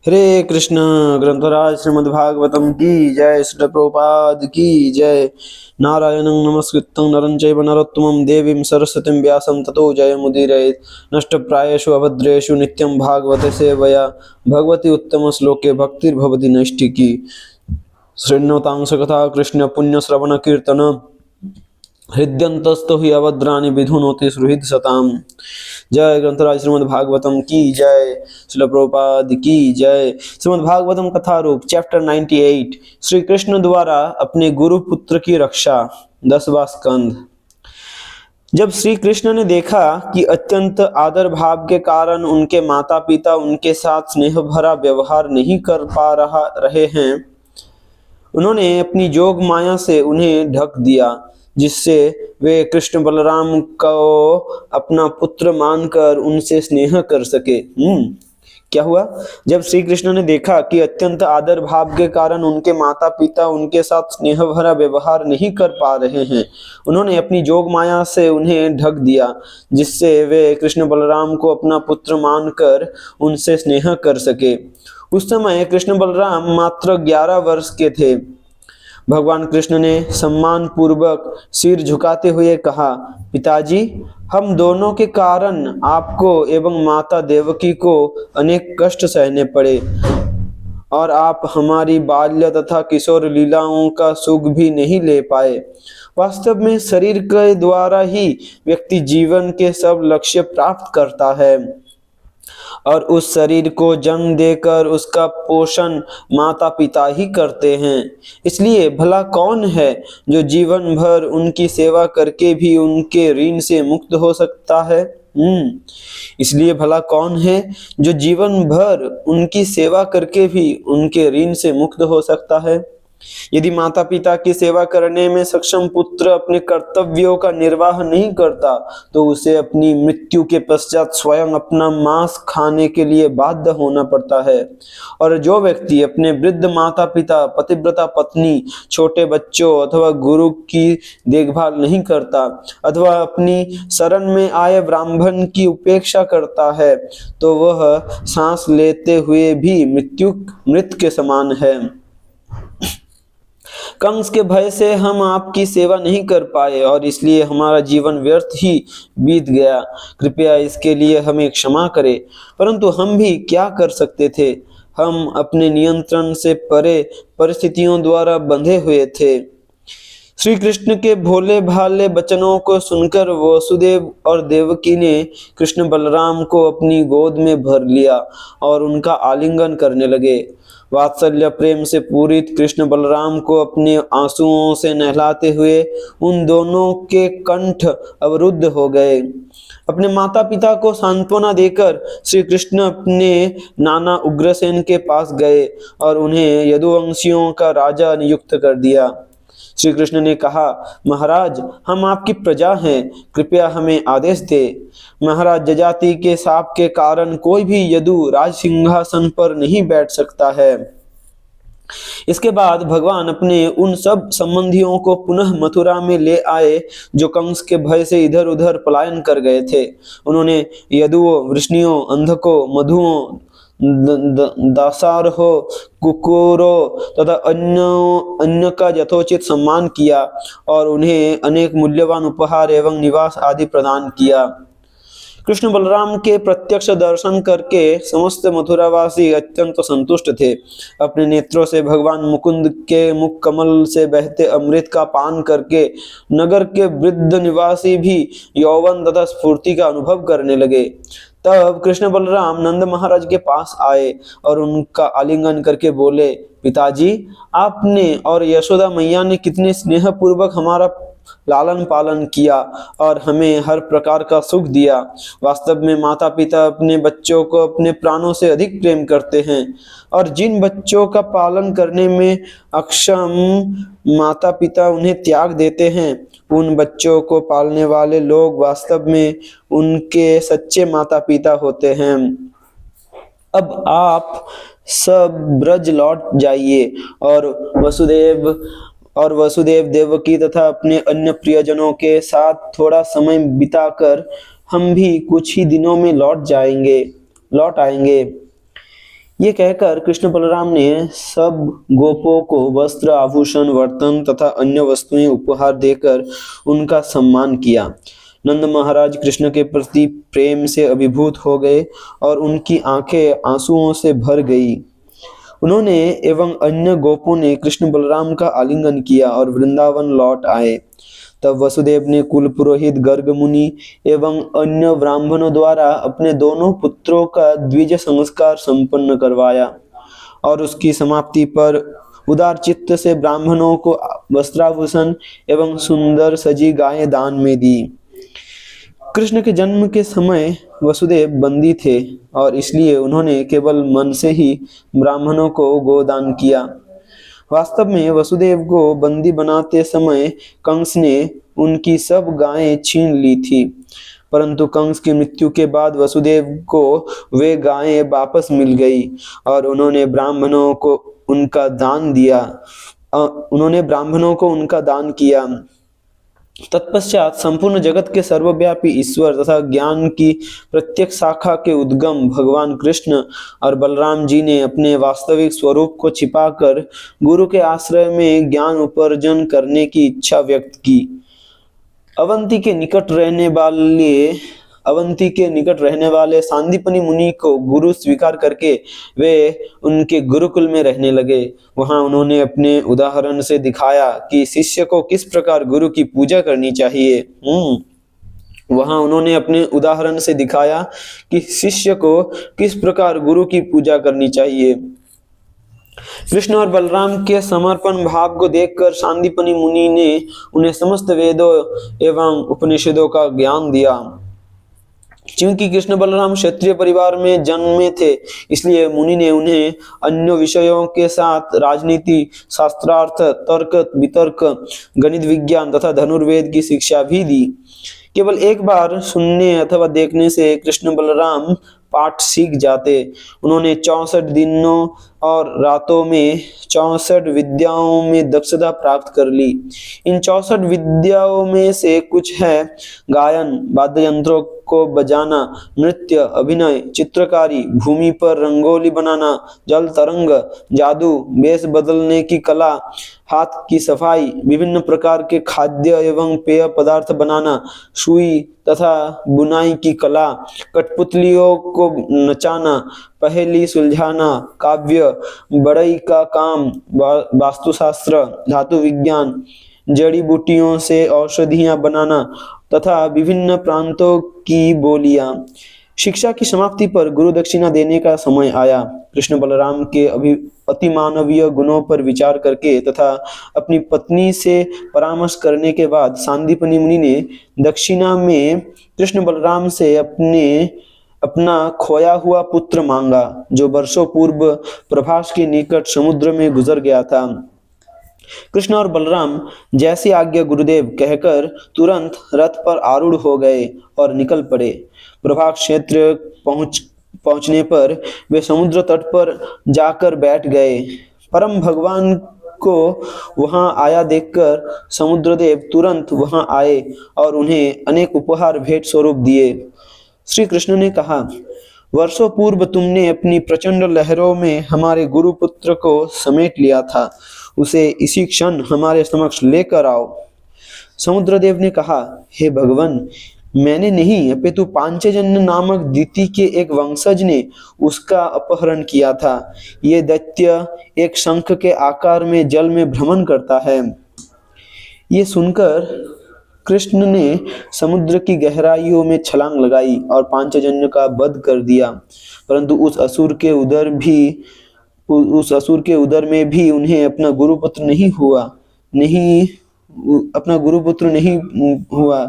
हरे कृष्ण। ग्रंथराज श्रीमद्भागवतम की जय। श्री प्रभुपाद की जय। नारायणं नमस्कृतं नरं चैव नरोत्तमं देवीं सरस्वतीं व्यासं ततो जयमुदीरयेत्। नष्टप्रायेषु अभद्रेषु नित्यं भागवते सेवया भगवती उत्तमश्लोके भक्तिर्भवति नैष्ठिकी। शृण्वतां कथा कृष्ण पुण्यश्रवण कीर्तन हृद्यंतस्तु हि अभद्राणि विधुनोति सुहृद सताम। जय ग्रंथराज श्रीमद् भागवतम की जय। श्रील प्रभुपाद की जय। श्रीमद् भागवतम कथा रूप चैप्टर 98 श्री कृष्ण द्वारा अपने गुरु पुत्र की रक्षा। 10वां स्कंध। जब श्री कृष्ण ने देखा कि अत्यंत आदर भाव के कारण उनके माता पिता उनके साथ स्नेह भरा व्यवहार नहीं कर पा रहे हैं, उन्होंने अपनी जोग माया से उन्हें ढक दिया, जिससे वे कृष्ण बलराम को अपना पुत्र मानकर उनसे स्नेह कर सके। क्या हुआ? जब श्री कृष्ण ने देखा कि अत्यंत आदर भाव के कारण उनके माता पिता उनके साथ स्नेह भरा व्यवहार नहीं कर पा रहे हैं, उन्होंने अपनी जोग माया से उन्हें ढक दिया, जिससे वे कृष्ण बलराम को अपना पुत्र मानकर उनसे स्नेह कर सके। उस समय कृष्ण बलराम मात्र 11 वर्ष के थे। भगवान कृष्ण ने सम्मान पूर्वक सिर झुकाते हुए कहा, पिताजी, हम दोनों के कारण आपको एवं माता देवकी को अनेक कष्ट सहने पड़े और आप हमारी बाल्य तथा किशोर लीलाओं का सुख भी नहीं ले पाए। वास्तव में शरीर के द्वारा ही व्यक्ति जीवन के सब लक्ष्य प्राप्त करता है और उस शरीर को जन्म देकर उसका पोषण माता पिता ही करते हैं। इसलिए भला कौन है जो जीवन भर उनकी सेवा करके भी उनके ऋण से मुक्त हो सकता है? इसलिए भला कौन है जो जीवन भर उनकी सेवा करके भी उनके ऋण से मुक्त हो सकता है? यदि माता पिता की सेवा करने में सक्षम पुत्र अपने कर्तव्यों का निर्वाह नहीं करता, तो उसे अपनी मृत्यु के पश्चात स्वयं अपना मांस खाने के लिए बाध्य होना पड़ता है। और जो व्यक्ति अपने वृद्ध माता पिता, पतिव्रता पत्नी, छोटे बच्चों अथवा गुरु की देखभाल नहीं करता अथवा अपनी शरण में आए ब्राह्मण की उपेक्षा करता है, तो वह सांस लेते हुए भी मृत के समान है। कंस के भय से हम आपकी सेवा नहीं कर पाए और इसलिए हमारा जीवन व्यर्थ ही बीत गया। कृपया इसके लिए हमें क्षमा करें। परंतु हम भी क्या कर सकते थे? हम अपने नियंत्रण से परे परिस्थितियों द्वारा बंधे हुए थे। श्री कृष्ण के भोले भाले वचनों को सुनकर वसुदेव और देवकी ने कृष्ण बलराम को अपनी गोद में भर लिया और उनका आलिंगन करने लगे। वात्सल्य प्रेम से पूरित कृष्ण बलराम को अपने आंसुओं से नहलाते हुए उन दोनों के कंठ अवरुद्ध हो गए। अपने माता पिता को सांत्वना देकर श्री कृष्ण अपने नाना उग्रसेन के पास गए और उन्हें यदुवंशियों का राजा नियुक्त कर दिया। श्री कृष्ण ने कहा, महाराज, हम आपकी प्रजा हैं, कृपया हमें आदेश दे। महाराज, जजाति के शाप के कारण कोई भी यदु राज सिंहासन पर नहीं बैठ सकता है। इसके बाद भगवान अपने उन सब संबंधियों को पुनः मथुरा में ले आए जो कंस के भय से इधर उधर पलायन कर गए थे। उन्होंने यदुओं, वृष्णियों, अंधकों, मधुओं, दासारहो, कुकुरों तथा अन्य का यथोचित सम्मान किया और उन्हें अनेक मूल्यवान उपहार एवं निवास आदि प्रदान किया। कृष्ण बलराम के प्रत्यक्ष दर्शन करके समस्त मथुरावासी अत्यंत संतुष्ट थे। अपने नेत्रों से भगवान मुकुंद के मुख कमल से बहते अमृत का पान करके नगर के वृद्ध निवासी भी यौवन तथा स्फूर्ति का अनुभव करने लगे। तब कृष्ण बलराम नंद महाराज के पास आए और उनका आलिंगन करके बोले, पिताजी, आपने और यशोदा मैया ने कितने स्नेह पूर्वक हमारा लालन पालन किया और हमें हर प्रकार का सुख दिया। वास्तव में माता पिता अपने बच्चों को अपने प्राणों से अधिक प्रेम करते हैं और जिन बच्चों का पालन करने में अक्षम माता पिता उन्हें त्याग देते हैं, उन बच्चों को पालने वाले लोग वास्तव में उनके सच्चे माता पिता होते हैं। अब आप सब ब्रज लौट जाइए और वसुदेव देवकी तथा अपने अन्य प्रियजनों के साथ थोड़ा समय बिताकर हम भी कुछ ही दिनों में लौट आएंगे। ये कहकर कृष्ण बलराम ने सब गोपों को वस्त्र, आभूषण, बर्तन तथा अन्य वस्तुएं उपहार देकर उनका सम्मान किया। नंद महाराज कृष्ण के प्रति प्रेम से अभिभूत हो गए और उनकी आंखें आंसुओं से भर गई। उन्होंने एवं अन्य गोपों ने कृष्ण बलराम का आलिंगन किया और वृंदावन लौट आए। तब वसुदेव ने कुल पुरोहित गर्ग मुनि एवं अन्य ब्राह्मणों द्वारा अपने दोनों पुत्रों का द्विज संस्कार संपन्न करवाया और उसकी समाप्ति पर उदार चित्त से ब्राह्मणों को वस्त्राभूषण एवं सुंदर सजी गायें दान में दी। कृष्ण के जन्म के समय वसुदेव बंदी थे और इसलिए उन्होंने केवल मन से ही ब्राह्मणों को गोदान किया। वास्तव में वसुदेव को बंदी बनाते समय कंस ने उनकी सब गायें छीन ली थी, परंतु कंस की मृत्यु के बाद वसुदेव को वे गायें वापस मिल गई और उन्होंने ब्राह्मणों को उनका दान किया। तत्पश्चात संपूर्ण जगत के सर्वव्यापी ईश्वर तथा ज्ञान की प्रत्येक शाखा के उद्गम भगवान कृष्ण और बलराम जी ने अपने वास्तविक स्वरूप को छिपाकर गुरु के आश्रय में ज्ञान उपार्जन करने की इच्छा व्यक्त की। अवंती के निकट रहने वाले सांदीपनि मुनि को गुरु स्वीकार करके वे उनके गुरुकुल में रहने लगे। वहां उन्होंने अपने उदाहरण से दिखाया कि शिष्य को किस प्रकार गुरु की पूजा करनी चाहिए। कृष्ण और बलराम के समर्पण भाव को देखकर सांदीपनि मुनि ने उन्हें समस्त वेदों एवं उपनिषदों का ज्ञान दिया। क्योंकि कृष्ण बलराम क्षत्रिय परिवार में जन्मे थे, इसलिए मुनि ने उन्हें अन्य विषयों के साथ राजनीति, शास्त्रार्थ, तर्क वितर्क, गणित विज्ञान तथा धनुर्वेद की शिक्षा भी दी। केवल एक बार सुनने अथवा देखने से कृष्ण बलराम पाठ सीख जाते। उन्होंने 64 दिनों और रातों में 64 विद्याओं में दक्षता प्राप्त कर ली। इन 64 विद्याओं में से कुछ है गायन, वाद्य यंत्रों को बजाना, नृत्य, अभिनय, चित्रकारी, भूमि पर रंगोली बनाना, जल तरंग, जादू, वेश बदलने की कला, हाथ की सफाई, विभिन्न प्रकार के खाद्य एवं पेय पदार्थ बनाना, सुई तथा बुनाई की कला, कठपुतलियों को नचाना, पहेली सुलझाना, काव्य, बढ़ई का काम, वास्तुशास्त्र, धातु विज्ञान, जड़ी बूटियों से औषधियां बनाना तथा विभिन्न प्रांतों की बोलियां। शिक्षा की समाप्ति पर गुरु दक्षिणा देने का समय आया। कृष्ण बलराम के अतिमानवीय गुणों पर विचार करके तथा अपनी पत्नी से परामर्श करने के बाद सांदीपनि मुनि ने दक्षिणा में कृष्ण बलराम से अपना खोया हुआ पुत्र मांगा, जो वर्षों पूर्व प्रभास के निकट समुद्र में गुजर गया था। कृष्ण और बलराम जैसी आज्ञा गुरुदेव कहकर तुरंत रथ पर आरूढ़ हो गए और निकल पड़े। प्रभास क्षेत्र पहुंचने पर वे समुद्र तट पर जाकर बैठ गए। परम भगवान को वहां आया देखकर समुद्रदेव तुरंत वहां आए और उन्हें अनेक उपहार भेंट स्वरूप दिए। श्री कृष्ण ने कहा, वर्षों पूर्व तुमने अपनी प्रचंड लहरों में हमारे गुरुपुत्र को समेट लिया था, उसे इसी क्षण हमारे समक्ष लेकर आओ। समुद्रदेव ने कहा, हे भगवान, मैंने नहीं अपितु पांचजन्य नामक दिति के एक वंशज ने उसका अपहरण किया था। ये दैत्य एक शंख के आकार में जल में भ्रमण करता है। ये सुनकर कृष्ण ने समुद्र की गहराइयों में छलांग लगाई और पांचजन्य का वध कर दिया, परंतु उस असुर के उदर में भी उन्हें अपना गुरुपुत्र नहीं हुआ।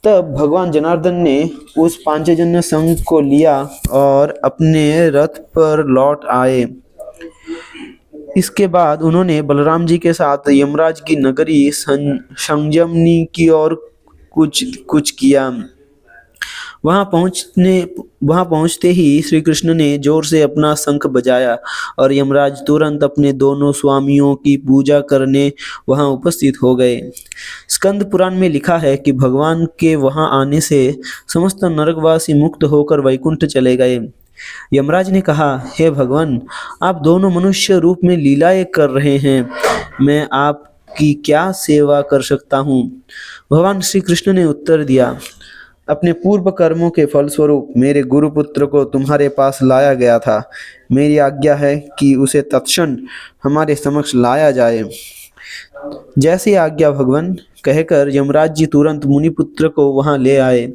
तब भगवान जनार्दन ने उस पांचजन्य शंख को लिया और अपने रथ पर लौट आए। इसके बाद उन्होंने बलराम जी के साथ यमराज की नगरी संजमनी की ओर कुछ किया। वहां पहुंचते ही श्री कृष्ण ने जोर से अपना शंख बजाया और यमराज तुरंत अपने दोनों स्वामियों की पूजा करने वहां उपस्थित हो गए। स्कंद पुराण में लिखा है कि भगवान के वहां आने से समस्त नरकवासी मुक्त होकर वैकुंठ चले गए। यमराज ने कहा, हे भगवान, आप दोनों मनुष्य रूप में लीलाएं कर रहे हैं, मैं आपकी क्या सेवा कर सकता हूँ? भगवान श्री कृष्ण ने उत्तर दिया, अपने पूर्व कर्मों के फलस्वरूप मेरे गुरुपुत्र को तुम्हारे पास लाया गया था। मेरी आज्ञा है कि उसे तत्क्षण हमारे समक्ष लाया जाए। जैसी आज्ञा भगवान, कहकर यमराज जी तुरंत मुनिपुत्र को वहां ले आए।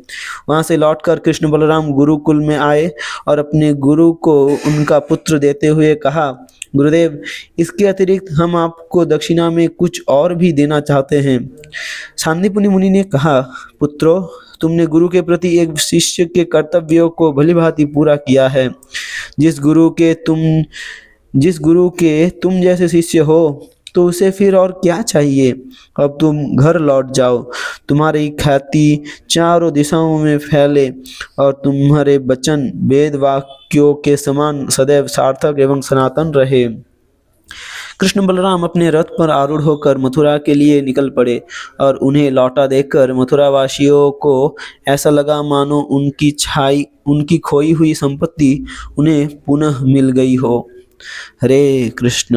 वहां से लौटकर कृष्ण बलराम गुरुकुल में आए और अपने गुरु को उनका पुत्र देते हुए कहा, गुरुदेव, इसके अतिरिक्त हम आपको दक्षिणा में कुछ और भी देना चाहते हैं। सांदीपनि मुनि ने कहा, पुत्रो, तुमने गुरु के प्रति एक शिष्य के कर्तव्यों को भलीभांति पूरा किया है। जिस गुरु के तुम जैसे शिष्य हो, तो उसे फिर और क्या चाहिए? अब तुम घर लौट जाओ। तुम्हारी ख्याति चारों दिशाओं में फैले और तुम्हारे वचन वेद वाक्यों के समान सदैव सार्थक एवं सनातन रहे। कृष्ण बलराम अपने रथ पर आरूढ़ होकर मथुरा के लिए निकल पड़े और उन्हें लौटा देखकर मथुरावासियों को ऐसा लगा मानो उनकी खोई हुई संपत्ति उन्हें पुनः मिल गई हो। हरे कृष्ण।